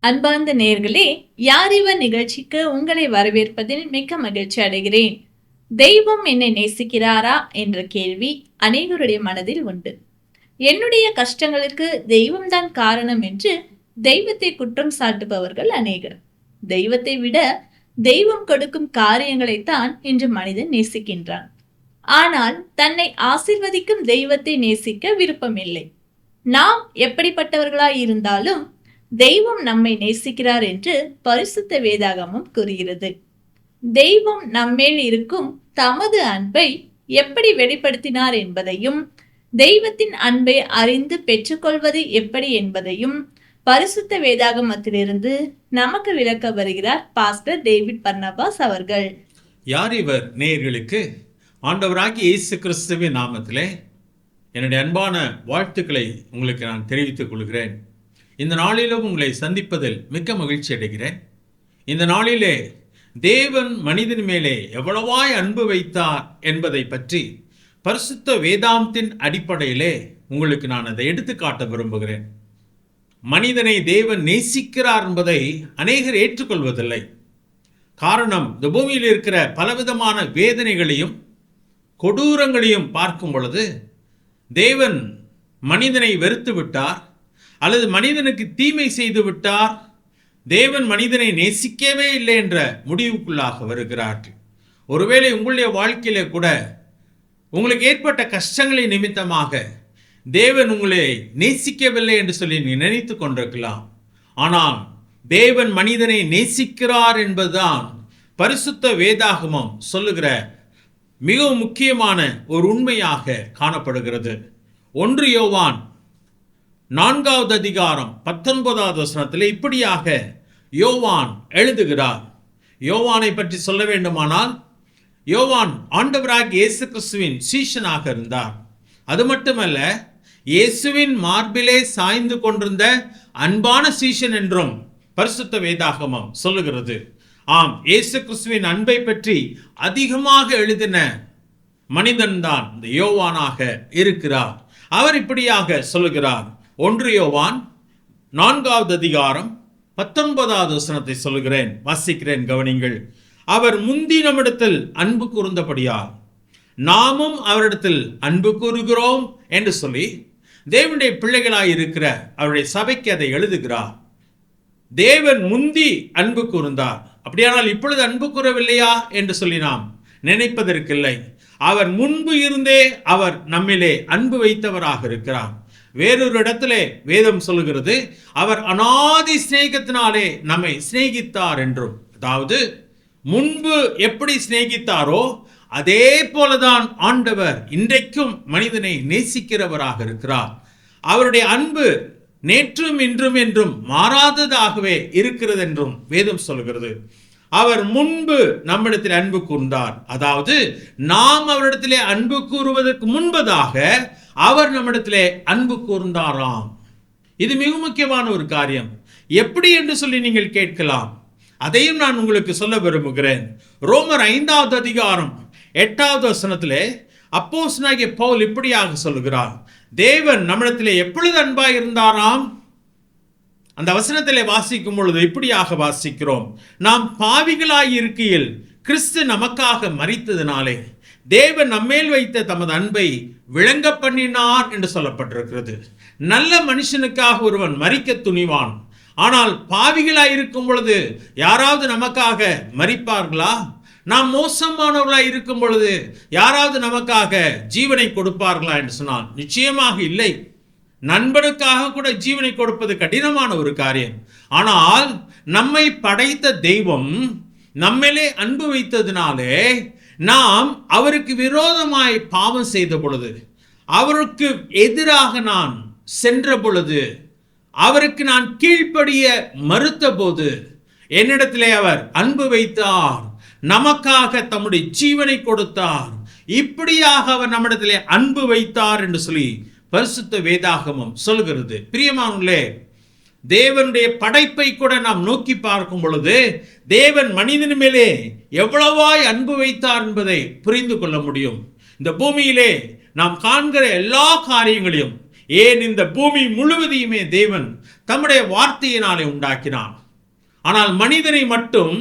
அன்பார்ந்த நேயர்களே, யார் இவர் நிகழ்ச்சிக்கு உங்களை வரவேற்பதில் மிக்க மகிழ்ச்சி அடைகிறேன். தெய்வம் என்னை நேசிக்கிறாரா என்ற கேள்வி அனைவருடைய மனதில் உண்டு. என்னுடைய கஷ்டங்களுக்கு தெய்வம்தான் காரணம் என்று தெய்வத்தை குற்றம் சாட்டுபவர்கள் அநேகர். தெய்வத்தை விட தெய்வம் கொடுக்கும் காரியங்களைத்தான் இன்று மனிதன் நேசிக்கின்றான். ஆனால் தன்னை ஆசீர்வதிக்கும் தெய்வத்தை நேசிக்க விருப்பமில்லை. நாம் எப்படிப்பட்டவர்களாய் இருந்தாலும் தெய்வம் நம்மை நேசிக்கிறார் என்று பரிசுத்த வேதாகமம் கூறுகிறது. தெய்வம் நம்மேல் இருக்கும் தமது அன்பை எப்படி வெளிப்படுத்தினார் என்பதையும், தெய்வத்தின் அன்பை அறிந்து பெற்றுக்கொள்வது எப்படி என்பதையும் பரிசுத்த வேதாகமத்திலிருந்து நமக்கு விளக்க வருகிறார் பாஸ்டர் டேவிட் பர்னபாஸ் அவர்கள். யார் இவர் நேயர்களுக்கு ஆண்டவராகிய இயேசு கிறிஸ்துவின் நாமத்திலே என்னுடைய அன்பான வாழ்த்துக்களை உங்களுக்கு நான் தெரிவித்துக் கொள்கிறேன். இந்த நாளிலும் உங்களை சந்திப்பதில் மிக்க மகிழ்ச்சி அடைகிறேன். இந்த நாளிலே தேவன் மனிதன் மேலே எவ்வளவாய் அன்பு வைத்தார் என்பதை பற்றி பரிசுத்த வேதாந்தத்தின் அடிப்படையிலே உங்களுக்கு நான் அதை எடுத்துக்காட்ட விரும்புகிறேன். மனிதனை தேவன் நேசிக்கிறார் என்பதை அநேகர் ஏற்றுக்கொள்வதில்லை. காரணம், இந்த பூமியில் இருக்கிற பலவிதமான வேதனைகளையும் கொடூரங்களையும் பார்க்கும் பொழுது தேவன் மனிதனை வெறுத்து விட்டார் அல்லது மனிதனுக்கு தீமை செய்து விட்டார், தேவன் மனிதனை நேசிக்கவே இல்லை என்ற முடிவுக்குள்ளாக வருகிறார்கள். ஒருவேளை உங்களுடைய வாழ்க்கையில கூட உங்களுக்கு ஏற்பட்ட கஷ்டங்களை நிமித்தமாக தேவன் உங்களை நேசிக்கவில்லை என்று சொல்லி நீ நினைத்து கொண்டிருக்கலாம். ஆனால் தேவன் மனிதனை நேசிக்கிறார் என்பதுதான் பரிசுத்த வேதாகமம் சொல்லுகிற மிகவும் முக்கியமான ஒரு உண்மையாக காணப்படுகிறது. 1 யோவான் 4வது அதிகாரம் 19வது வசனத்தில் இப்படியாக யோவான் எழுதுகிறார். யோவானை பற்றி சொல்ல வேண்டுமானால், யோவான் ஆண்டவராகிய இயேசு கிறிஸ்துவின் சீஷனாக இருந்தார். அது மட்டுமல்ல, இயேசுவின் மார்பிலே சாய்ந்து கொண்டிருந்த அன்பான சீஷன் என்றும் பரிசுத்த வேதாகமம் சொல்லுகிறது. ஆம், இயேசு கிறிஸ்துவின் அன்பை பற்றி அதிகமாக எழுதின மனிதன்தான் இந்த யோவானாக இருக்கிறார். அவர் இப்படியாக சொல்லுகிறார். 1 யோவான் 4வது அதிகாரம் 19வது வசனத்தை சொல்லுகிறேன், வாசிக்கிறேன், கவனிங்கள். அவர் முந்தி நம்மிடத்தில் அன்பு கூர்ந்தபடியால் நாமும் அவரிடத்தில் அன்பு கூறுகிறோம் என்று சொல்லி தேவனுடைய பிள்ளைகளாய் இருக்கிற அவருடைய சபைக்கு அதை எழுதுகிறார். தேவன் முந்தி அன்பு கூர்ந்தார், அப்படியானால் இப்பொழுது அன்பு கூறவில்லையா என்று சொல்லி நாம் நினைப்பதற்கில்லை. அவர் முன்பு இருந்தே அவர் நம்மிலே அன்பு வைத்தவராக இருக்கிறார். வேறொரு இடத்திலே வேதம் சொல்லுகிறது, அவர் அநாதி சிநேகத்தினாலே நம்மை சிநேகித்தார் என்றும். அதாவது முன்பு எப்படி சிநேகித்தாரோ அதே போலதான் ஆண்டவர் இன்றைக்கும் மனிதனை நேசிக்கிறவராக இருக்கிறார். அவருடைய அன்பு நேற்றும் இன்றும் என்றும் மாறாததாகவே இருக்கிறது என்றும் வேதம் சொல்கிறது. அவர் முன்பு நம்மிடத்தில் அன்பு கூர்ந்தார், அதாவது நாம் அவரிடத்திலே அன்பு கூறுவதற்கு முன்பதாக அவர் நம்மிடத்திலே அன்பு கூர்ந்தாராம். இது மிக முக்கியமான ஒரு காரியம். எப்படி என்று சொல்லி நீங்கள் கேட்கலாம். அதையும் நான் உங்களுக்கு சொல்ல விரும்புகிறேன். ரோமர் 5வது அதிகாரம் 8வது வசனத்திலே அப்போஸ்தலனாகிய பவுல் இப்படியாக சொல்லுகிறார். தேவன் நம்மிடத்திலே எப்பொழுது அன்பாய் இருந்தாராம்? அந்த வசனத்திலே வாசிக்கும் பொழுது இப்படியாக வாசிக்கிறோம், நாம் பாவிகளாய் இருக்கையில் கிறிஸ்து நமக்காக மரித்ததினாலே தேவன் நம்மேல் வைத்த தமது அன்பை விளங்க பண்ணினார் என்று சொல்லப்பட்டிருக்கிறது. நல்ல மனுஷனுக்காக ஒருவன் மரிக்க துணிவான், ஆனால் பாவிகளாய் இருக்கும் பொழுது யாராவது நமக்காக மரிப்பார்களா? நாம் மோசமானவர்களாய் இருக்கும் பொழுது யாராவது நமக்காக ஜீவனை கொடுப்பார்களா என்று சொன்னால் நிச்சயமாக இல்லை. நண்பனுக்காக கூட ஜீவனை கொடுப்பது கடினமான ஒரு காரியம். ஆனால் நம்மை படைத்த தெய்வம் நம்மிலே அன்பு வைத்ததினாலே நாம் அவருக்கு விரோதமாய் பாவம் செய்த பொழுது, அவருக்கு எதிராக நான் சென்ற பொழுது, அவருக்கு நான் கீழ்ப்படிய மறுத்த போது என்னிடத்திலே அவர் அன்பு வைத்தார், நமக்காக தம்முடைய ஜீவனை கொடுத்தார். இப்படியாக அவர் நம்மிடத்திலே அன்பு வைத்தார் என்று சொல்லி பரிசுத்த வேதாகமம் சொல்கிறது. பிரியமானவர்களே, தேவனுடைய படைப்பை கூட நாம் நோக்கி பார்க்கும் பொழுது தேவன் மனிதன் மேலே எவ்வளவாய் அன்பு வைத்தார் என்பதை புரிந்து கொள்ள முடியும். இந்த பூமியிலே நாம் காண்கிற எல்லா காரியங்களையும் ஏன் இந்த பூமி முழுவதையுமே தேவன் தம்முடைய வார்த்தையினாலே உண்டாக்கினார். ஆனால் மனிதனை மட்டும்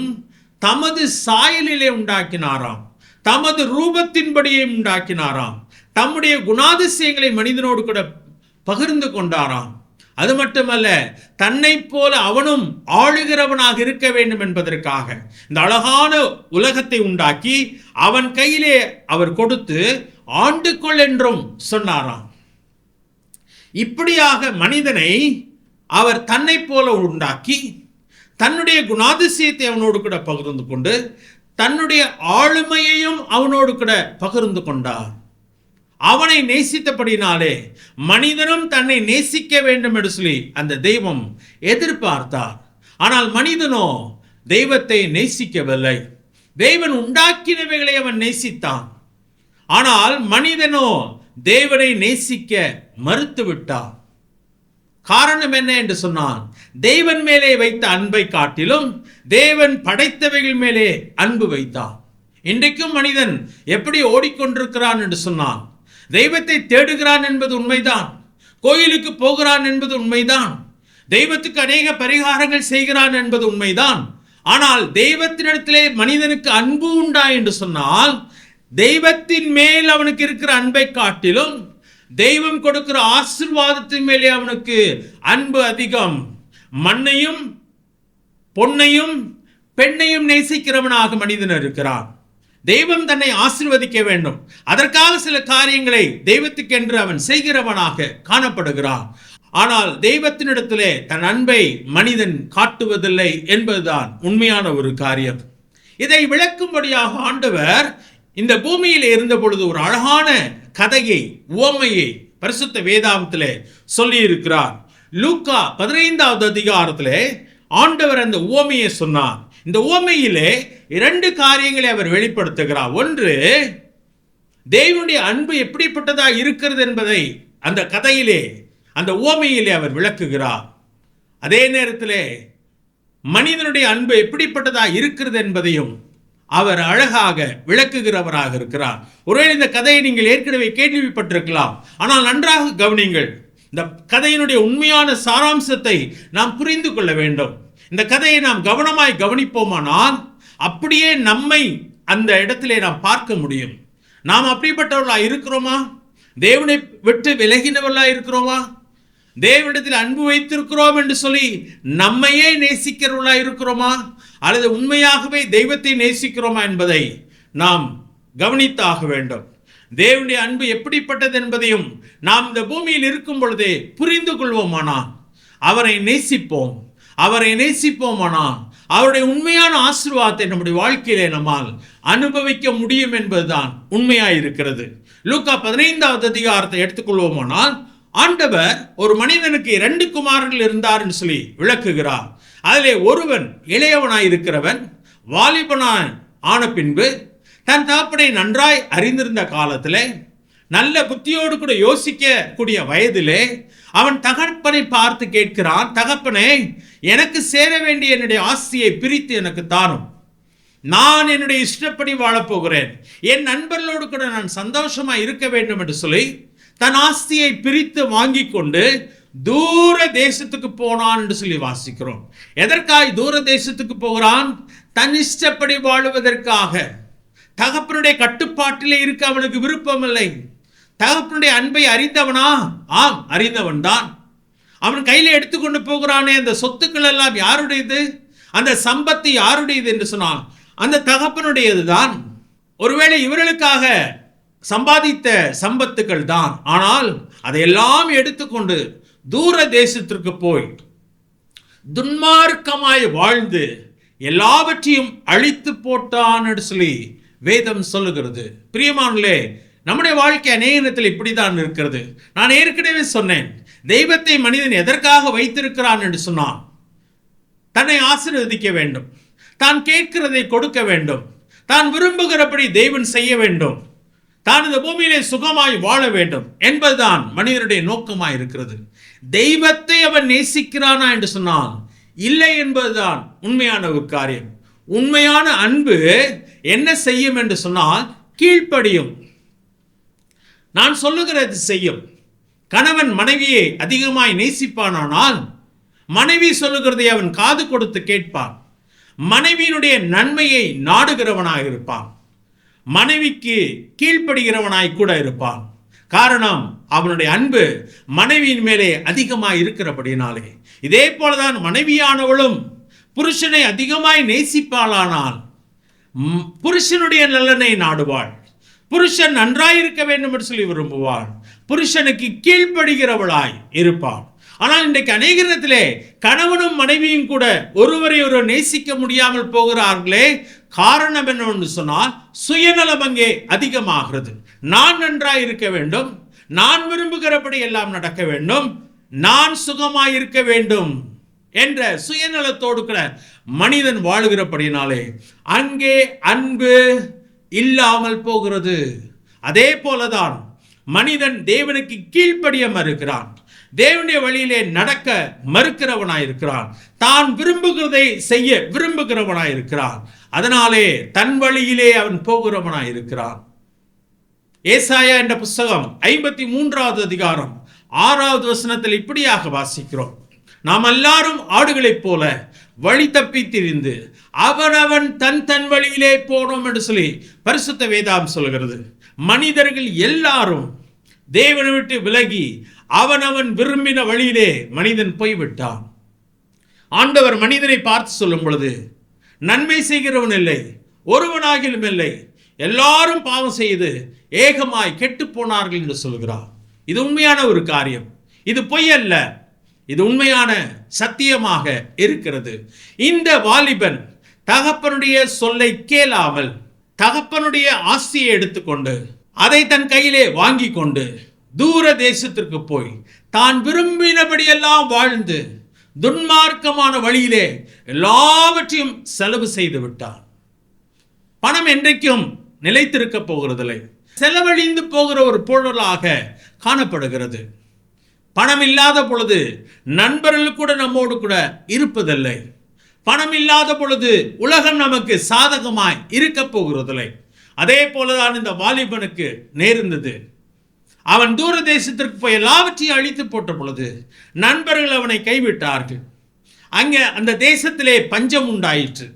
தமது சாயலிலே உண்டாக்கினாராம், தமது ரூபத்தின்படியே உண்டாக்கினாராம், தம்முடைய குணாதிசயங்களை மனிதனோடு கூட பகிர்ந்து கொண்டாராம். அது மட்டுமல்ல, தன்னை போல அவனும் ஆளுகிறவனாக இருக்க வேண்டும் என்பதற்காக இந்த அழகான உலகத்தை உண்டாக்கி அவன் கையிலே அவர் கொடுத்து ஆண்டுகொள் என்றும் சொன்னாராம். இப்படியாக மனிதனை அவர் தன்னை போல உண்டாக்கி தன்னுடைய குணாதிசயத்தை அவனோடு கூட பகிர்ந்து கொண்டு தன்னுடைய ஆளுமையையும் அவனோடு கூட பகிர்ந்து கொண்டார். அவனை நேசித்தபடினாலே மனிதனும் தன்னை நேசிக்க வேண்டும் என்று சொல்லி அந்த தெய்வம் எதிர்பார்த்தார். ஆனால் மனிதனோ தெய்வத்தை நேசிக்கவில்லை. தேவன் உண்டாக்கினவைகளை அவன் நேசித்தான். ஆனால் மனிதனோ தேவனை நேசிக்க மறுத்துவிட்டான். காரணம் என்ன என்று சொன்னான், தேவன் மேலே வைத்த அன்பை காட்டிலும் தேவன் படைத்தவைகள் மேலே அன்பு வைத்தான். இன்றைக்கும் மனிதன் எப்படி ஓடிக்கொண்டிருக்கிறான் என்று சொன்னான், தெய்வத்தை தேடுகிறான் என்பது உண்மைதான், கோயிலுக்கு போகிறான் என்பது உண்மைதான், தெய்வத்துக்கு அநேக பரிகாரங்கள் செய்கிறான் என்பது உண்மைதான். ஆனால் தெய்வத்தினிடத்திலே மனிதனுக்கு அன்பு உண்டா என்று சொன்னால், தெய்வத்தின் மேல் அவனுக்கு இருக்கிற அன்பை காட்டிலும் தெய்வம் கொடுக்கிற ஆசீர்வாதத்தின் மேலே அவனுக்கு அன்பு அதிகம். மண்ணையும் பொன்னையும் பெண்ணையும் நேசிக்கிறவனாக மனிதன் இருக்கிறான். தெய்வம் தன்னை ஆசீர்வதிக்க வேண்டும், அதற்காக சில காரியங்களை தெய்வத்துக்கென்று அவன் செய்கிறவனாக காணப்படுகிறான். ஆனால் தெய்வத்தினிடத்திலே தன் அன்பை மனிதன் காட்டுவதில்லை என்பதுதான் உண்மையான ஒரு காரியம். இதை விளக்கும்படியாக ஆண்டவர் இந்த பூமியில் இருந்த பொழுது ஒரு அழகான கதையை, உவமையை பரிசுத்த வேதாகமத்திலே சொல்லி இருக்கிறார். லூக்கா 15வது அதிகாரத்திலே ஆண்டவர் அந்த உவமையை சொன்னார். இந்த உவமையிலே 2 காரியங்களை அவர் வெளிப்படுத்துகிறார். ஒன்று, தேவனுடைய அன்பு எப்படிப்பட்டதா இருக்கிறது என்பதை அந்த கதையிலே, அந்த உவமையிலே அவர் விளக்குகிறார். அதே நேரத்திலே மனிதனுடைய அன்பு எப்படிப்பட்டதா இருக்கிறது என்பதையும் அவர் அழகாக விளக்குகிறவராக இருக்கிறார். ஒருவேளை இந்த கதையை நீங்கள் ஏற்கனவே கேள்விப்பட்டிருக்கலாம், ஆனால் நன்றாக கவனிங்கள். இந்த கதையினுடைய உண்மையான சாராம்சத்தை நாம் புரிந்து கொள்ள வேண்டும். இந்த கதையை நாம் கவனமாய் கவனிப்போமானால் அப்படியே நம்மை அந்த இடத்திலே நாம் பார்க்க முடியும். நாம் அப்படிப்பட்டவர்களா இருக்கிறோமா? தேவனை விட்டு விலகினவர்களா இருக்கிறோமா? தேவனிடத்தில் அன்பு வைத்திருக்கிறோம் என்று சொல்லி நம்மையே நேசிக்கிறவர்களா இருக்கிறோமா? அல்லது உண்மையாகவே தெய்வத்தை நேசிக்கிறோமா என்பதை நாம் கவனித்தாக வேண்டும். தேவனுடைய அன்பு எப்படிப்பட்டது என்பதையும் நாம் இந்த பூமியில் இருக்கும் பொழுதே புரிந்து கொள்வோமானால் அவரை நேசிப்போம். அவரை நேசிப்போமானால் அவருடைய உண்மையான ஆசீர்வாதத்தை நம்முடைய வாழ்க்கையிலே நம்மால் அனுபவிக்க முடியும் என்பதுதான் உண்மையாயிருக்கிறது. லூக்கா 15வது அதிகாரத்தை எடுத்துக்கொள்வோமானால் ஆண்டவர் ஒரு மனிதனுக்கு 2 குமாரர்கள் இருந்தார் என்று சொல்லி விளக்குகிறார். அதிலே ஒருவன் இளையவனாயிருக்கிறவன் வாலிபனாய் ஆன பின்பு தன் தகப்பனை நன்றாய் அறிந்திருந்த காலத்திலே, நல்ல புத்தியோடு கூட யோசிக்க கூடிய வயதிலே அவன் தகப்பனை பார்த்து கேட்கிறான், தகப்பனே, எனக்கு சேர வேண்டிய என்னுடைய ஆஸ்தியை பிரித்து எனக்கு தாரும். நான் என்னுடைய இஷ்டப்படி வாழப்போகிறேன், என் நண்பர்களோடு கூட நான் சந்தோஷமா இருக்க வேண்டும் என்று சொல்லி தன் ஆஸ்தியை பிரித்து வாங்கி கொண்டு தூர தேசத்துக்கு போனான் என்று சொல்லி வாசிக்கிறோம். எதற்காய் தூர தேசத்துக்கு போகிறான்? தன் இஷ்டப்படி வாழுவதற்காக. தகப்பனுடைய கட்டுப்பாட்டிலே இருக்க அவனுக்கு விருப்பமில்லை. தகப்பனுடைய அன்பை அறிந்தவனா? ஆம், அறிந்தவன் தான். அவன் கையில எடுத்துக்கொண்டு போகிறானே அந்த சொத்துக்கள் எல்லாம் யாருடையது? அந்த சம்பத்து யாருடையது என்று சொன்னான்? அந்த தகப்பனுடையது தான். ஒருவேளை இவர்களுக்காக சம்பாதித்த சம்பத்துக்கள் தான். ஆனால் அதையெல்லாம் எடுத்துக்கொண்டு தூர தேசத்திற்கு போய் துன்மார்க்கமாய் வாழ்ந்து எல்லாவற்றையும் அழித்து போட்டான் என்று சொல்லி வேதம் சொல்லுகிறது. பிரியமானே, நம்முடைய வாழ்க்கை அநேக நேரத்தில் இப்படித்தான் இருக்கிறது. நான் ஏற்கனவே சொன்னேன், தெய்வத்தை மனிதன் எதற்காக வைத்திருக்கிறான் என்று சொன்னான், தன்னை ஆசீர்வதிக்க வேண்டும், தான் கேட்கிறதை கொடுக்க வேண்டும், தான் விரும்புகிறபடி தேவன் செய்ய வேண்டும், தான் இந்த பூமியிலே சுகமாய் வாழ வேண்டும் என்பதுதான் மனிதனுடைய நோக்கமாய் இருக்கிறது. தெய்வத்தை அவன் நேசிக்கிறானா என்று சொன்னால் இல்லை என்பதுதான் உண்மையான ஒரு காரியம். உண்மையான அன்பு என்ன செய்யும் என்று சொன்னால் கீழ்ப்படியும். நான் சொல்லுகிறது செய்யும். கணவன் மனைவியை அதிகமாய் நேசிப்பானானால் மனைவி சொல்லுகிறதை அவன் காது கொடுத்து கேட்பான். மனைவியினுடைய நன்மையை நாடுகிறவனாய் இருப்பான். மனைவிக்கு கீழ்ப்படுகிறவனாய் கூட இருப்பான். காரணம், அவனுடைய அன்பு மனைவியின் மேலே அதிகமாய் இருக்கிறபடினாலே. இதே போலதான் மனைவியானவளும் புருஷனை அதிகமாய் நேசிப்பாளானால் புருஷனுடைய நலனை நாடுவாள். புருஷன் நன்றாயிருக்க வேண்டும் என்று சொல்லி விரும்புவாள். புருஷனுக்கு கீழ்ப்படுகிறவளாய் இருப்பாள். ஆனால் இன்றைக்கு அநேக இடத்திலே கணவனும் மனைவியும் கூட ஒருவரை ஒருவர் நேசிக்க முடியாமல் போகிறார்களே. காரணம் என்னவென்று சொன்னால், சுயநலம் அங்கே அதிகமாகிறது. நான் நன்றாய் இருக்க வேண்டும், நான் விரும்புகிறபடி எல்லாம் நடக்க வேண்டும், நான் சுகமாய் இருக்க வேண்டும் என்ற சுயநலத்தோடு கூட மனிதன் வாழுகிறபடினாலே அங்கே அன்பு இல்லாமல் போகிறது. அதே போலதான் மனிதன் தேவனுக்கு கீழ்ப்படிய மறுக்கிறான். தேவனுடைய வழியிலே நடக்க மறுக்கிறவனாயிருக்கிறான். தான் விரும்புகிறதை செய்ய விரும்புகிறவனாயிருக்கிறான். அதனாலே தன் வழியிலே அவன் போகிறவனாயிருக்கிறான். ஏசாயா என்ற புஸ்தகம் 53வது அதிகாரம் 6வது வசனத்தில் இப்படியாக வாசிக்கிறோம். நாம் எல்லாரும் ஆடுகளைப் போல வழி தப்பி திரிந்து அவனவன் தன் வழியிலே போனோம் என்று சொல்லி பரிசுத்த வேதாகம் சொல்கிறது. மனிதர்கள் எல்லாரும் தேவனை விட்டு விலகி அவனவன் விரும்பின வழியிலே மனிதன் போய்விட்டான். ஆண்டவர் மனிதனை பார்த்து சொல்லும் பொழுது, நன்மை செய்கிறவன் இல்லை, ஒருவனாகிலும் இல்லை, எல்லாரும் பாவம் செய்து ஏகமாய் கெட்டு போனார்கள் என்று சொல்கிறார். இது உண்மையான ஒரு காரியம். இது பொய் அல்ல, இது உண்மையான சத்தியமாக இருக்கிறது. இந்த வாலிபன் தகப்பனுடைய சொல்லை கேளாமல் தகப்பனுடைய ஆஸ்தியை எடுத்துக்கொண்டு அதை தன் கையிலே வாங்கி கொண்டு தூர தேசத்திற்கு போய் தான் விரும்பினபடியெல்லாம் வாழ்ந்து துன்மார்க்கமான வழியிலே எல்லாவற்றையும் செலவு செய்து விட்டான். பணம் என்றைக்கும் நிலைத்திருக்க போகிறதில்லை, செலவழிந்து போகிற ஒரு பொருளாக காணப்படுகிறது. பணம் இல்லாத பொழுது நண்பர்கள் கூட நம்மோடு கூட இருப்பதில்லை. பணம் இல்லாத பொழுது உலகம் நமக்கு சாதகமாய் இருக்க போகிறதில்லை. அதே போலதான் இந்த வாலிபனுக்கு நேர்ந்தது. அவன் தூர தேசத்திற்கு போய் எல்லாவற்றையும் அழித்து போட்ட பொழுது நண்பர்கள் அவனை கைவிட்டார்கள். அங்கே அந்த தேசத்திலே பஞ்சம் உண்டாயிற்று.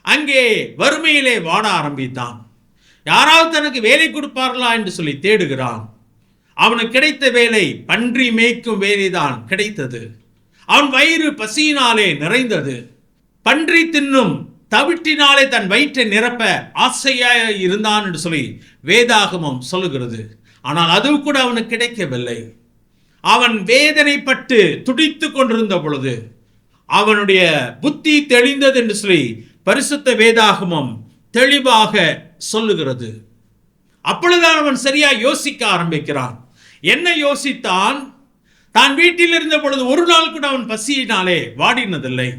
அங்கே வறுமையிலே வாட ஆரம்பித்தான். யாராவது தனக்கு வேலை கொடுப்பார்களா என்று சொல்லி தேடுகிறான். அவனுக்கு கிடைத்த வேலை பன்றி மேய்க்கும் வேலைதான் கிடைத்தது. அவன் வயிறு பசியினாலே நிறைந்தது. பன்றி தின்னும் தவிட்டினாலே தன் வயிற்றை நிரப்ப ஆசையாய் இருந்தான் என்று சொல்லி வேதாகமம் சொல்லுகிறது. ஆனால் அது கூட அவனுக்கு கிடைக்கவில்லை. அவன் வேதனைப்பட்டு துடித்து கொண்டிருந்த பொழுது அவனுடைய புத்தி தெளிந்தது என்று சொல்லி பரிசுத்த வேதாகமம் தெளிவாக சொல்லுகிறது. அப்பொழுதுதான் அவன் சரியா யோசிக்க ஆரம்பிக்கிறான். என்ன யோசித்தான்? தான் வீட்டில் இருந்த பொழுது ஒரு நாள் கூட அவன் பசியினாலே வாடினதில்லை.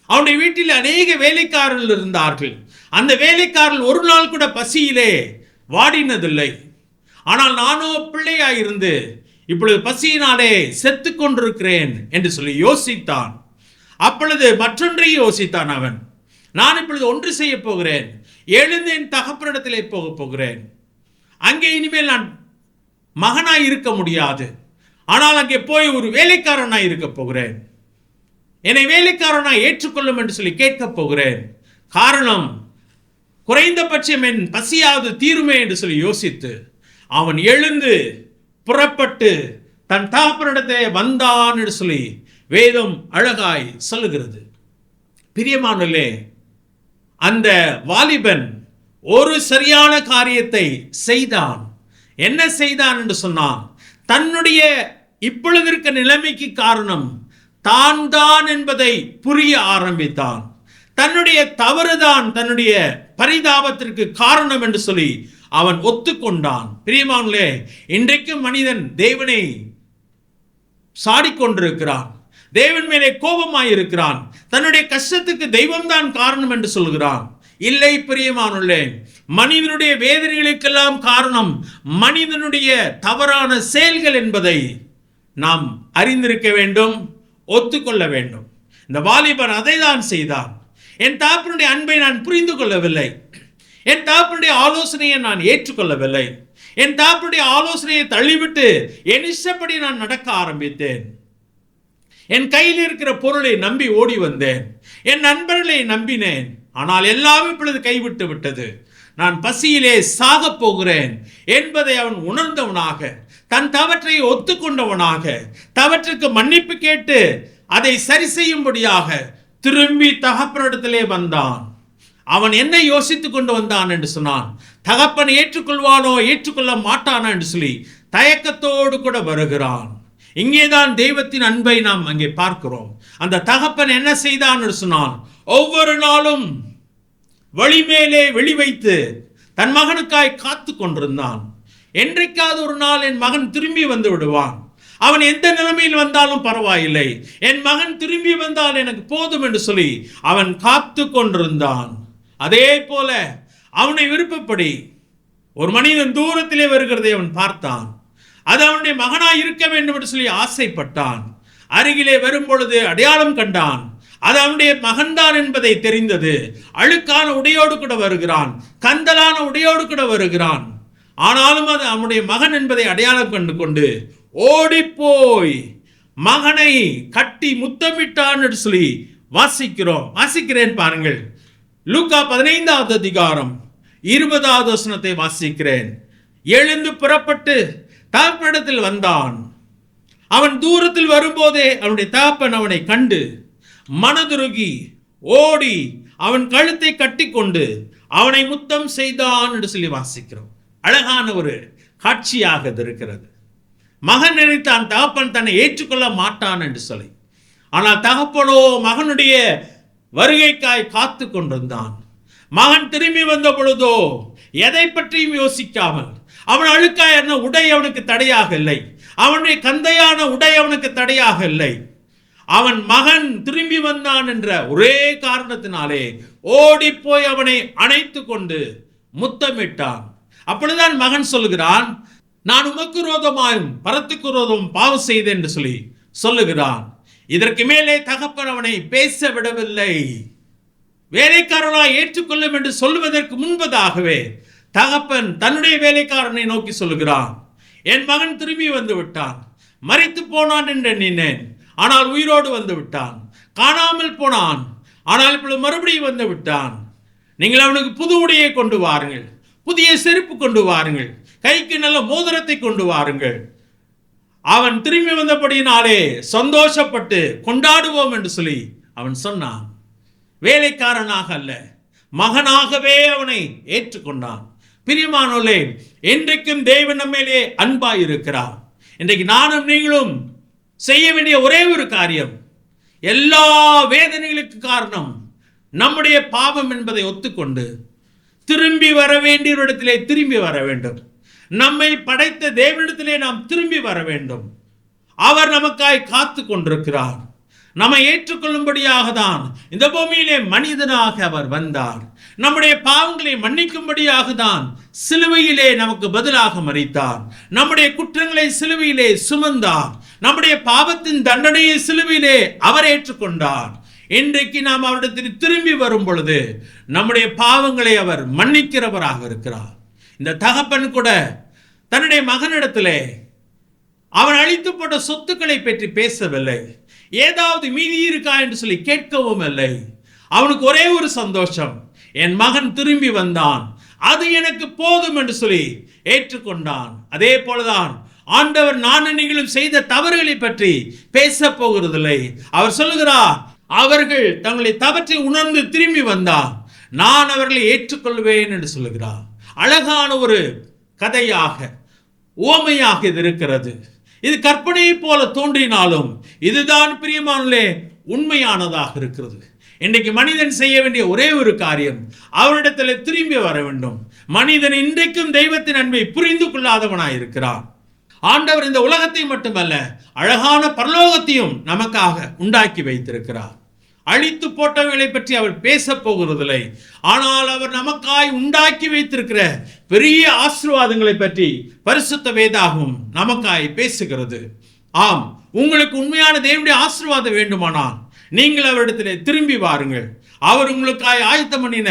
அவனுடைய வீட்டில் அநேக வேலைக்காரர்கள் இருந்தார்கள். அந்த வேலைக்காரர்கள் ஒரு நாள் கூட பசியிலே வாடினதில்லை. ஆனால் நானோ பிள்ளையாயிருந்து இப்பொழுது பசியினாலே செத்து கொண்டிருக்கிறேன் என்று சொல்லி யோசித்தான். அப்பொழுது மற்றொன்றை யோசித்தான் அவன். நான் இப்பொழுது ஒன்று செய்ய போகிறேன், எழுந்து என் தகப்பனிடத்திலே போகிறேன். அங்கே இனிமேல் நான் மகனாய் இருக்க முடியாது, ஆனால் அங்கே போய் ஒரு வேலைக்காரனாய் இருக்க போகிறேன். என்னை வேலைக்காரனாய் ஏற்றுக்கொள்ளும் என்று சொல்லி கேட்கப் போகிறேன். காரணம், குறைந்தபட்சம் என் பசியாவது தீருமே என்று சொல்லி யோசித்து அவன் எழுந்து புறப்பட்டு தன் தகப்பனிடத்தை வந்தான் என்று சொல்லி வேதம் அழகாய் சொல்லுகிறது. பிரியமானவர்களே, அந்த வாலிபன் ஒரு சரியான காரியத்தை செய்தான். என்ன செய்தான் என்று சொன்னான்? தன்னுடைய இப்பொழுது இருக்க நிலைமைக்கு காரணம் தான் தான் என்பதை புரிய ஆரம்பித்தான். தன்னுடைய தவறுதான் தன்னுடைய பரிதாபத்திற்கு காரணம் என்று சொல்லி அவன் ஒத்துக்கொண்டான். பிரியமானவர்களே, இன்றைக்கு மனிதன் தேவனை சாடிக்கொண்டிருக்கிறான், தேவன் மேலே கோபமாயிருக்கிறான், தன்னுடைய கஷ்டத்துக்கு தெய்வம்தான் காரணம் என்று சொல்கிறான். இல்லை பிரியமானவர்களே, மனிதனுடைய வேதனைகளுக்கெல்லாம் காரணம் மனிதனுடைய தவறான செயல்கள் என்பதை நாம் அறிந்திருக்க வேண்டும், ஒத்துக்கொள்ள வேண்டும். இந்த வாலிபன் அதை தான் செய்தான். என் தகப்பனுடைய அன்பை நான் புரிந்து கொள்ளவில்லை, என் தகப்பனுடைய ஆலோசனையை நான் ஏற்றுக்கொள்ளவில்லை, என் தகப்பனுடைய ஆலோசனையை தள்ளிவிட்டு என் இஷ்டப்படி நான் நடக்க ஆரம்பித்தேன். என் கையில் இருக்கிற பொருளை நம்பி ஓடி வந்தேன். என் நண்பர்களை நம்பினேன். ஆனால் எல்லாம் இப்பொழுது கைவிட்டு விட்டது. நான் பசியிலே சாகப் போகிறேன் என்பதை அவன் உணர்ந்தவனாக, தன் தவற்றை ஒத்துக்கொண்டவனாக, தவற்றுக்கு மன்னிப்பு கேட்டு அதை சரி செய்யும்படியாக திரும்பி தகப்பனிடத்திலே வந்தான். அவன் என்ன யோசித்துக் கொண்டு வந்தான் என்று சொன்னான், தகப்பன் ஏற்றுக்கொள்வானோ ஏற்றுக்கொள்ள மாட்டானோ என்று சொல்லி தயக்கத்தோடு கூட வருகிறான். இங்கேதான் தெய்வத்தின் அன்பை நாம் அங்கே பார்க்கிறோம். அந்த தகப்பன் என்ன செய்தான் என்று சொன்னான், ஒவ்வொரு நாளும் வழி மேலே வெளி வைத்து தன் மகனுக்காய் காத்து கொண்டிருந்தான். என்றைக்காவது ஒரு நாள் என் மகன் திரும்பி வந்து விடுவான், அவன் எந்த நிலைமையில் வந்தாலும் பரவாயில்லை, என் மகன் திரும்பி வந்தால் எனக்கு போதும் என்று சொல்லி அவன் காத்து கொண்டிருந்தான். அதே போல அவனை விருப்பப்படி ஒரு மனிதன் தூரத்திலே வருகிறதை அவன் பார்த்தான். அது அவனுடைய மகனாய் இருக்க வேண்டும் என்று சொல்லி ஆசைப்பட்டான். அருகிலே வரும் பொழுது அடையாளம் கண்டான், அது அவனுடைய மகன்தான் என்பதை தெரிந்தது. அழுக்கான உடையோடு கூட வருகிறான், கந்தலான உடையோடு கூட வருகிறான். ஆனாலும் அது அவனுடைய மகன் என்பதை அடையாளம் கண்டு கொண்டு ஓடிப்போய் மகனை கட்டி முத்தமிட்டான் என்று சொல்லி வாசிக்கிறேன் பாருங்கள். லூக்கா 15வது அதிகாரம் 20வது வசனத்தை வாசிக்கிறேன். எழுந்து புறப்பட்டு தகப்பனிடத்தில் வந்தான். அவன் தூரத்தில் வரும்போதே அவனுடைய தகப்பன் அவனை கண்டு மனதுருகி ஓடி அவன் கழுத்தை கட்டிக்கொண்டு அவனை முத்தம் செய்தான் என்று சொல்லி வாசிக்கிறோம். அழகான ஒரு காட்சியாக இது இருக்கிறது. மகன் நினைத்தான் தகப்பன் தன்னை ஏற்றுக்கொள்ள மாட்டான் என்று சொல்லி. ஆனால் தகப்பனோ மகனுடைய வருகைக்காய் காத்து கொண்டிருந்தான். மகன் திரும்பி வந்த பொழுதோ எதை பற்றியும் யோசிக்காமல், அவன் அழுக்கான உடை அவனுக்கு தடையாக இல்லை, அவனுடைய கந்தையான உடை அவனுக்கு தடையாக இல்லை. அவன் மகன் திரும்பி வந்தான் என்ற ஒரே காரணத்தினாலே ஓடி போய் அவனை அணைத்து கொண்டு முத்தமிட்டான். அப்பொழுதுதான் மகன் சொல்லுகிறான், நான் உமக்கு விரோதமாயும் பரத்துக்கு விரோதம் பாவம் செய்தேன் என்று சொல்லி சொல்லுகிறான். இதற்கு மேலே தகப்பன் அவனை பேச விடவில்லை. வேலைக்காரனாய் ஏற்றுக்கொள்ளும் என்று சொல்லுவதற்கு முன்பதாகவே தகப்பன் தன்னுடைய வேலைக்காரனை நோக்கி சொல்லுகிறான், என் மகன் திரும்பி வந்து விட்டான், மரித்து போனான் என்று எண்ணினேன், ஆனால் உயிரோடு வந்து விட்டான். காணாமல் போனான், ஆனால் இப்பொழுது மறுபடியும் வந்து விட்டான். நீங்கள் அவனுக்கு புது உடையை கொண்டு வாருங்கள், புதிய செருப்பு கொண்டு வாருங்கள், கைக்கு நல்ல மோதிரத்தை கொண்டு வாருங்கள். அவன் திரும்பி வந்தபடியினாலே சந்தோஷப்பட்டு கொண்டாடுவோம் என்று சொல்லி அவன் சொன்னான். வேலைக்காரனாக அல்ல, மகனாகவே அவனை ஏற்றுக்கொண்டான். பிரியமானோர்களே, இன்றைக்கும் தேவன் நம்மேலே அன்பாய் இருக்கிறார். இன்றைக்கு நானும் நீங்களும் செய்ய வேண்டிய ஒரே ஒரு காரியம், எல்லா வேதனைகளுக்கு காரணம் நம்முடைய பாவம் என்பதை ஒத்துக்கொண்டு திரும்பி வர வேண்டிய இடத்திலே திரும்பி வர வேண்டும். நம்மை படைத்த தேவனிடத்திலே நாம் திரும்பி வர வேண்டும். அவர் நமக்காய் காத்து கொண்டிருக்கிறார். நம்மை ஏற்றுக்கொள்ளும்படியாக தான் இந்த பூமியிலே மனிதனாக அவர் வந்தார். நம்முடைய பாவங்களை மன்னிக்கும்படியாக தான் சிலுவையிலே நமக்கு பதிலாக மரித்தார். நம்முடைய குற்றங்களை சிலுவையிலே சுமந்தார். நம்முடைய பாவத்தின் தண்டனையை சிலுவையிலே அவர் ஏற்றுக்கொண்டார். இன்றைக்கு நாம் அவரிடத்தில் திரும்பி வரும் பொழுது நம்முடைய பாவங்களை அவர் மன்னிக்கிறவராக இருக்கிறார். இந்த தகப்பன் கூட தன்னுடைய மகனிடத்திலே அவன் அழித்து போட்ட சொத்துக்களை பற்றி பேசவில்லை. ஏதாவது மீதி இருக்கா என்று சொல்லி கேட்கவும் இல்லை. அவனுக்கு ஒரே ஒரு சந்தோஷம், என் மகன் திரும்பி வந்தான், அது எனக்கு போதும் என்று சொல்லி ஏற்றுக்கொண்டான். அதே போலதான் ஆண்டவர் நான் நீங்களும் செய்த தவறுகளை பற்றி பேச போகிறதில்லை. அவர் சொல்லுகிறார், அவர்கள் தங்களை தவற்றை உணர்ந்து திரும்பி வந்தார், நான் அவர்களை ஏற்றுக்கொள்வேன் என்று சொல்லுகிறார். அழகான ஒரு கதையாக, உவமையாக இது இருக்கிறது. இது கற்பனையை போல தோன்றினாலும் இதுதான் பிரியமானே உண்மையானதாக இருக்கிறது. இன்றைக்கு மனிதன் செய்ய வேண்டிய ஒரே ஒரு காரியம், அவரிடத்தில் திரும்பி வர வேண்டும். மனிதன் இன்றைக்கும் தெய்வத்தின் அன்பை புரிந்து கொள்ளாதவனாய் இருக்கிறான். ஆண்டவர் இந்த உலகத்தை மட்டுமல்ல, அழகான பரலோகத்தையும் நமக்காக உண்டாக்கி வைத்திருக்கிறார். அழித்து போட்டவர்களை பற்றி அவர் பேச போகிறதில்லை. ஆனால் அவர் நமக்காய் உண்டாக்கி வைத்திருக்கிற பெரிய ஆசீர்வாதங்களை பற்றி பரிசுத்த வேதாகமும் நமக்காய் பேசுகிறது. ஆம், உங்களுக்கு உண்மையான தேவனுடைய ஆசீர்வாதம் வேண்டுமானால் நீங்கள் அவரிடத்திலே திரும்பி வாருங்கள். அவர் உங்களுக்காய் ஆயத்தம் பண்ணின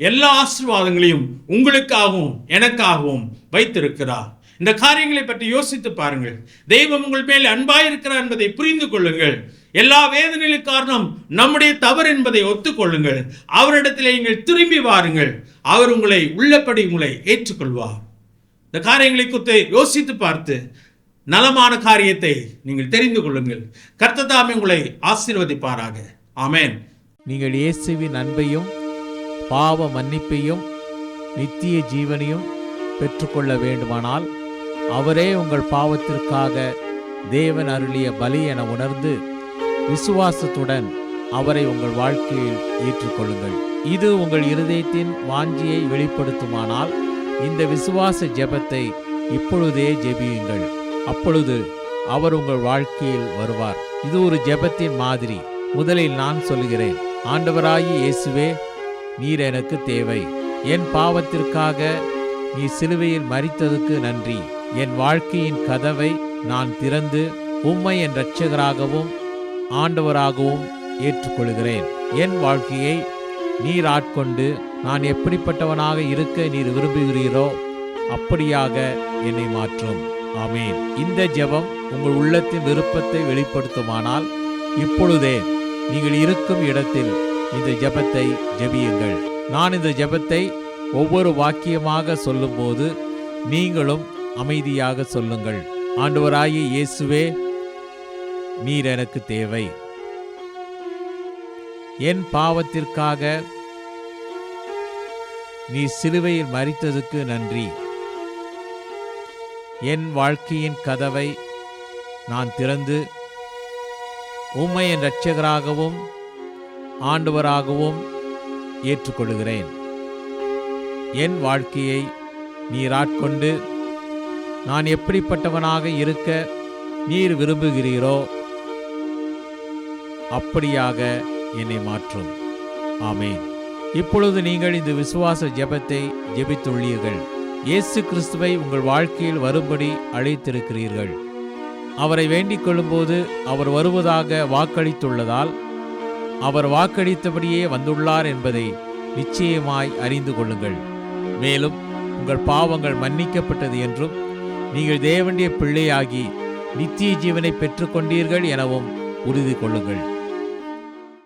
எல்லா ஆசீர்வாதங்களையும் உங்களுக்காகவும் எனக்காகவும் வைத்திருக்கிறார். இந்த காரியங்களை பற்றி யோசித்து பாருங்கள். தெய்வம் உங்கள் மேல் அன்பாயிருக்கிறார் என்பதை புரிந்து கொள்ளுங்கள். எல்லா வேதனைகளுக்கு காரணம் நம்முடைய தவறு என்பதை ஒத்துக்கொள்ளுங்கள். அவரிடத்தில் நீங்கள் திரும்பி வாருங்கள். அவர் உங்களை உள்ளபடி உங்களை ஏற்றுக்கொள்வார். இந்த காரியங்களை குறித்து யோசித்து பார்த்து நலமான காரியத்தை நீங்கள் தெரிந்து கொள்ளுங்கள். கர்த்தர் தாமே உங்களை ஆசீர்வதிப்பாராக. ஆமென். நீங்கள் இயேசுவின் அன்பையும் பாவ மன்னிப்பையும் நித்திய ஜீவனையும் பெற்றுக்கொள்ள வேண்டுமானால் அவரே உங்கள் பாவத்திற்காக தேவன் அருளிய பலி என உணர்ந்து விசுவாசத்துடன் அவரை உங்கள் வாழ்க்கையில் ஏற்றுக்கொள்ளுங்கள். இது உங்கள் இருதயத்தின் வாஞ்சியை வெளிப்படுத்துமானால் இந்த விசுவாச ஜெபத்தை இப்பொழுதே ஜெபியுங்கள். அப்பொழுது அவர் உங்கள் வாழ்க்கையில் வருவார். இது ஒரு ஜெபத்தின் மாதிரி. முதலில் நான் சொல்கிறேன். ஆண்டவராகிய இயேசுவே, நீர் எனக்கு தேவை. என் பாவத்திற்காக நீ சிலுவையில் மரித்ததுக்கு நன்றி. என் வாழ்க்கையின் கதவை நான் திறந்து உம்மை என் இரட்சகராகவும் ஆண்டவராகவும் ஏற்றுக்கொள்கிறேன். என் வாழ்க்கையை நீர் ஆட்கொண்டு நான் எப்படிப்பட்டவனாக இருக்க நீர் விரும்புகிறீரோ அப்படியாக என்னை மாற்றும். ஆமேன். இந்த ஜெபம் உங்கள் உள்ளத்தின் விருப்பத்தை வெளிப்படுத்துமானால் இப்பொழுதே நீங்கள் இருக்கும் இடத்தில் இந்த ஜெபத்தை ஜெபியுங்கள். நான் இந்த ஜெபத்தை ஒவ்வொரு வாக்கியமாக சொல்லும்போது நீங்களும் அமைதியாக சொல்லுங்கள். ஆண்டவராகிய இயேசுவே, நீர் எனக்கு தேவை. என் பாவத்திற்காக நீ சிலுவையில் மரித்ததுக்கு நன்றி. என் வாழ்க்கையின் கதவை நான் திறந்து உம்மை என் இரட்சகராகவும் ஆண்டவராகவும் ஏற்றுக்கொள்கிறேன். என் வாழ்க்கையை நீர் ஆட்கொண்டு நான் எப்படிப்பட்டவனாக இருக்க நீர் விரும்புகிறீரோ அப்படியாக என்னை மாற்றும். ஆமேன். இப்பொழுது நீங்கள் இந்த விசுவாச ஜெபத்தை ஜெபித்துள்ளீர்கள். இயேசு கிறிஸ்துவை உங்கள் வாழ்க்கையில் வரும்படி அழைத்திருக்கிறீர்கள். அவரை வேண்டிக் கொள்ளும்போது அவர் வருவதாக வாக்களித்துள்ளதால் அவர் வாக்களித்தபடியே வந்துள்ளார் என்பதை நிச்சயமாய் அறிந்து கொள்ளுங்கள். மேலும் உங்கள் பாவங்கள் மன்னிக்கப்பட்டது என்றும் நீங்கள் தேவனுடைய பிள்ளையாகி நித்திய ஜீவனை பெற்றுக்கொண்டீர்கள் எனவும் உறுதி கொள்ளுங்கள்.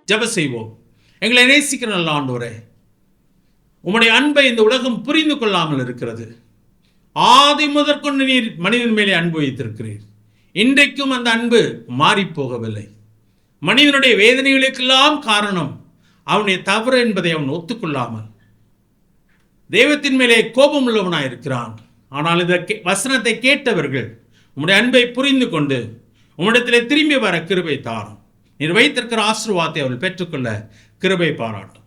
ஜெபம் செய்வோம். எங்களை நேசிக்கிற நல்ல ஆண்டவரே, உம்முடைய அன்பை இந்த உலகம் புரிந்து கொள்ளாமல் இருக்கிறது. ஆதி முதற்கொண்டு நீர் மனிதன் மேலே அன்பு வைத்திருக்கிறீர். இன்றைக்கும் அந்த அன்பு மாறிப்போகவில்லை. மனிதனுடைய வேதனைகளுக்கெல்லாம் காரணம் அவனுடைய தவறு என்பதை அவன் ஒத்துக்கொள்ளாமல் தெய்வத்தின் மேலே கோபம் உள்ளவனாயிருக்கிறான். ஆனால் இந்த வசனத்தை கேட்டவர்கள் உம்முடைய அன்பை புரிந்து கொண்டு உம்மிடத்திலே திரும்பி வர கிருபை தாரும். நீர் வைத்திருக்கிற ஆசீர்வாதத்தை அவர்கள் பெற்றுக்கொள்ள கிருபை பாராட்டும்.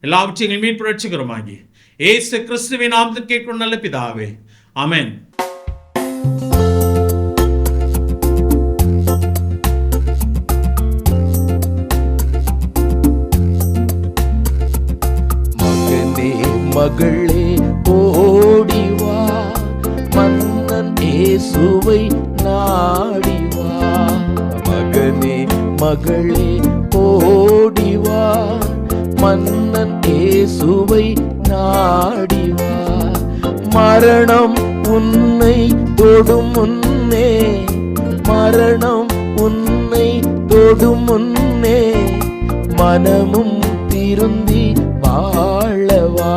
எல்லாவற்றையும் மீட்பு ரட்சகருமாகி இயேசு கிறிஸ்துவின் நாமத்தில் கேட்கும் நல்ல பிதாவே, ஆமென். மகனே மகளே ஓடிவா, மன்னன் இயேசுவை நாடிவா. மகனே மகளே ஓடிவா, மன்னன் இயேசுவை நாடிவா. மரணம் உன்னை தொடும் முன்னே, மரணம் உன்னை தொடும் முன்னே, மனமும் திருந்தி வாழவா.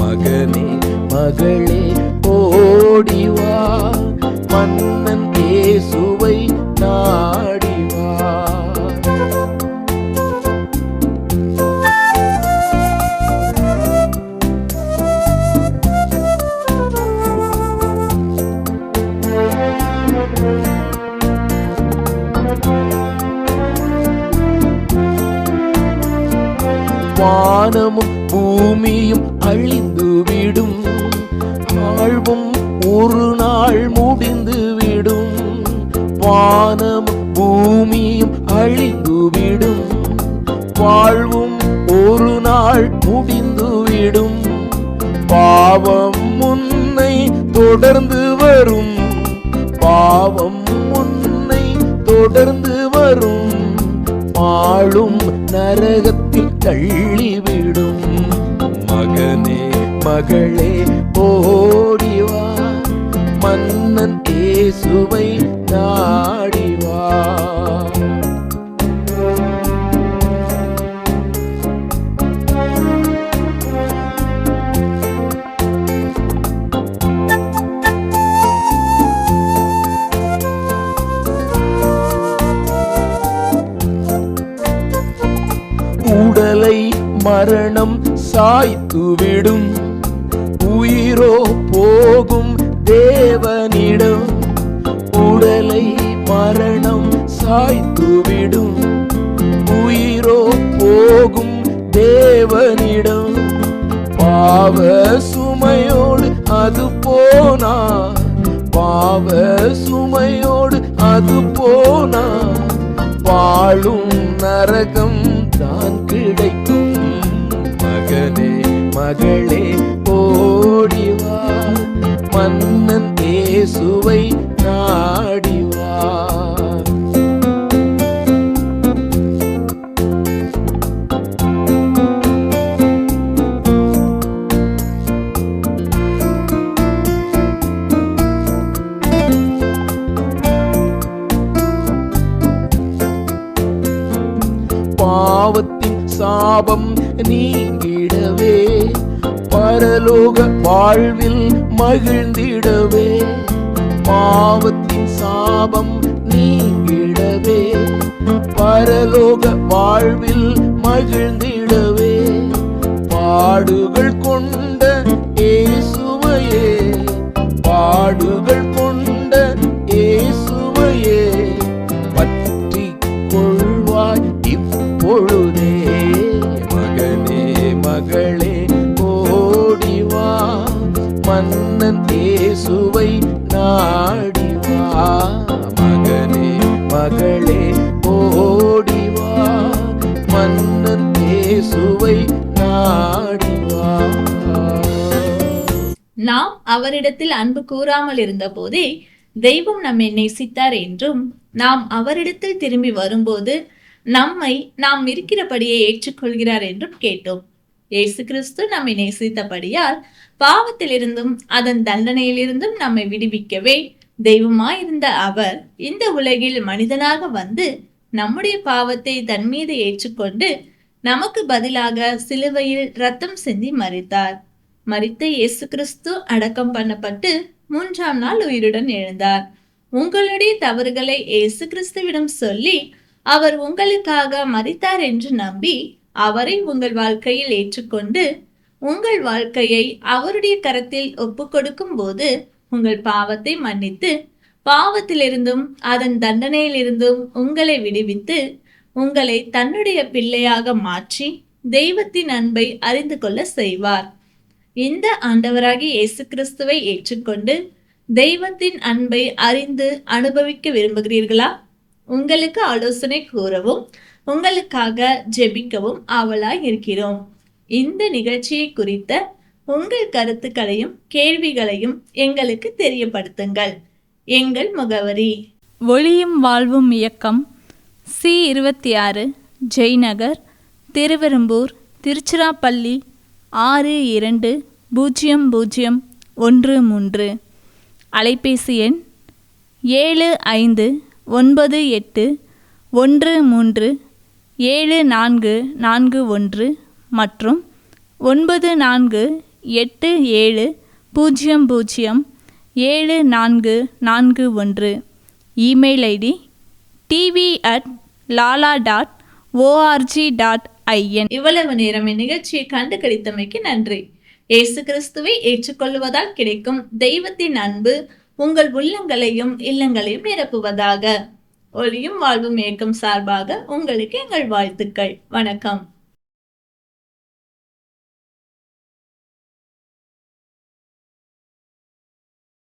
மகனே மகளே ஓடிவா, மன்னன் இயேசுவை நாடிவா. வானமும் பூமியும் அழிந்துவிடும், வாழ்வும் ஒரு நாள் முடிந்துவிடும். வானமும் பூமியும் அழிந்துவிடும், வாழ்வும் ஒரு நாள் முடிந்துவிடும். பாவம் உன்னை தொடர்ந்து வரும், பாவம் உன்னை தொடர்ந்து வரும். வாழும் நரகத்தில் தள்ளிவிடும். மகனே மகளே ஓடிவா, மன்னன் இயேசுவை நாடிவா. உடலை மரணம் சாய்த்துவிடும், உயிரோ போகும் தேவனிடம். உடலை மரணம் சாய்த்துவிடும், உயிரோ போகும் தேவனிடம். பாவ சுமையோடு அது போனார், பாவ சுமையோடு அது போனார். வாழும் நரகம் தான் கிடைக்கும். மகனே மகளே ஓடிவா, மன்னன் இயேசுவை நாடிவா. பாவத்தின் சாபம் நீங்கிடவே, பரலோக வாழ்வில் மகிழ்ந்திடவே. பாவத்தின் சாபம் நீங்கிடவே, பரலோக வாழ்வில் மகிழ்ந்திடவே. பாடுகள் கொண்ட இயேசுவையே, பாடுகள் கொண்ட இயேசுவையே பற்றிக் கொள்வாய் இப்பொழுதே. மகனே மகளே ஓடிவா, மன்னன் இயேசுவை நாடிவா. மகனே மகளே ஓடிவா, மன்னன் இயேசுவை நாடிவா. நாம் அவரிடத்தில் அன்பு கூறாமல் இருந்த போதே தெய்வம் நம்மை நேசித்தார் என்றும், நாம் அவரிடத்தில் திரும்பி வரும்போது நம்மை நாம் இருக்கிறபடியே ஏற்றுக்கொள்கிறார் என்றும் கேட்டோம். இயேசு கிறிஸ்து நம்மை நேசித்தபடியால் பாவத்திலிருந்தும் அதன் தண்டனையிலிருந்தும் நம்மை விடுவிக்கவே தெய்வமாயிருந்த அவர் இந்த உலகில் மனிதனாக வந்து நம்முடைய பாவத்தை தன் மீது ஏற்றுக்கொண்டு நமக்கு பதிலாக சிலுவையில் இரத்தம் சிந்தி மரித்தார். மரித்த இயேசு கிறிஸ்து அடக்கம் பண்ணப்பட்டு 3ஆம் நாள் உயிருடன் எழுந்தார். உங்களுடைய தவறுகளை இயேசு கிறிஸ்துவிடம் சொல்லி அவர் உங்களுக்காக மரித்தார் என்று நம்பி அவரை உங்கள் வாழ்க்கையில் ஏற்றுக்கொண்டு உங்கள் வாழ்க்கையை அவருடைய கரத்தில் ஒப்பு கொடுக்கும் போது உங்கள் பாவத்தை மன்னித்து பாவத்திலிருந்தும் அதன் தண்டனையிலிருந்தும் உங்களை விடுவித்து உங்களை தன்னுடைய பிள்ளையாக மாற்றி தெய்வத்தின் அன்பை அறிந்து கொள்ள செய்வார். இந்த ஆண்டவராகிய இயேசு கிறிஸ்துவை ஏற்றுக்கொண்டு தெய்வத்தின் அன்பை அறிந்து அனுபவிக்க விரும்புகிறீர்களா? உங்களுக்கு ஆலோசனை கூறவும் உங்களுக்காக ஜெபிக்கவும் ஆவலாய் இருக்கிறோம். இந்த நிகழ்ச்சியை குறித்த உங்கள் கருத்துக்களையும் கேள்விகளையும் எங்களுக்கு தெரியப்படுத்துங்கள். எங்கள் முகவரி: ஒளியும் வாழ்வும் இயக்கம், C26, ஜெய்நகர், திருவெரும்பூர், திருச்சிராப்பள்ளி 620013. அலைபேசி எண் 7598137441 மற்றும் 9487007441. Email ID tv@lala.org.in. இவ்வளவு நேரம் இந்நிகழ்ச்சியை கண்டு கழித்தமைக்கு நன்றி. இயேசு கிறிஸ்துவை ஏற்றுக்கொள்வதால் கிடைக்கும் தெய்வத்தின் அன்பு உங்கள் உள்ளங்களையும் இல்லங்களையும் நிரப்புவதாக. ஒளியும் வாழ்வும் இயக்கம் சார்பாக உங்களுக்கு எங்கள் வாழ்த்துக்கள். வணக்கம்.